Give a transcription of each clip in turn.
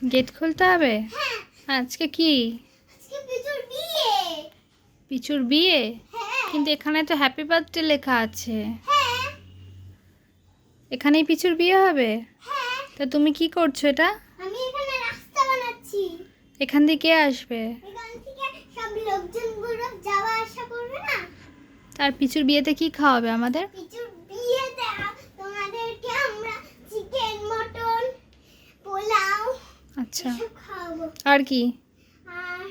Gate খুলতে হবে? হ্যাঁ, আজকে কি? আজকে পিচুর বিয়ে। পিচুর বিয়ে? হ্যাঁ। কিন্তু এখানে তো হ্যাপি বার্থডে লেখা আছে। হ্যাঁ। এখানেই পিচুর বিয়ে হবে? হ্যাঁ। তা তুমি কি করছো এটা? আমি এখানে রাস্তা বানাচ্ছি। এখান দিয়ে কে আসবে? এখান থেকে সব লোকজনগুলো যাওয়া আসা করবে না। আর পিচুর বিয়েতে কি খাওয়াবে আমাদের? পিচুর বিয়েতে তোমাদেরকে আমরা চিকেন, মটন, পোলাও আচ্ছা, এসব খাওয়াবো। আর কি? আর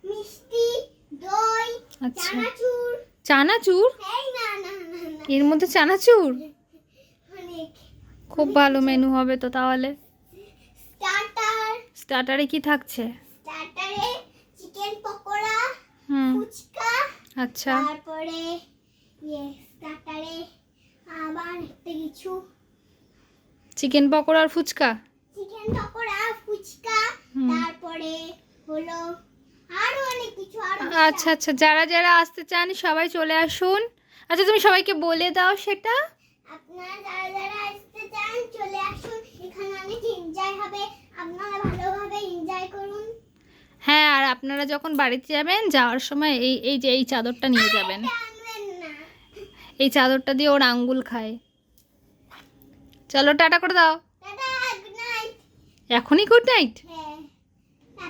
মিষ্টি, দই, আচ্ছা, চানাচুর। চানাচুর? এই না না না না, এর মধ্যে চানাচুর? অনেক। খুব ভালো মেনু হবে তো তাহলে। স্টার্টার। স্টার্টারে কি থাকছে? স্টার্টারে চিকেন পকোড়া, হুম, ফুচকা, আচ্ছা, তারপরে স্টার্টারে আবার একটা কিছু, চিকেন পকোড়া আর ফুচকা। চিকেন পকোড়া, ফুচকা, হুম, তারপরে হলো আরো অনেক কিছু, আরো আচ্ছা আচ্ছা, যারা যারা আসতে চান সবাই চলে আসুন। আচ্ছা, তুমি সবাইকে বলে দাও সেটা। আপনারা যারা যারা আসতে চান চলে আসুন, এখানে অনেক এনজয় হবে, আপনারা ভালোভাবে এনজয় করুন। হ্যাঁ, আর আপনারা যখন বাড়িতে যাবেন যাওয়ার সময় এই এই যে এই চাদরটা নিয়ে যাবেন। টানবেন না। এই চাদরটা দিয়ে ওর আঙ্গুল খায়। চলো টাটা করে দাও। Tata, good night. এখনই গুড নাইট? হ্যাঁ।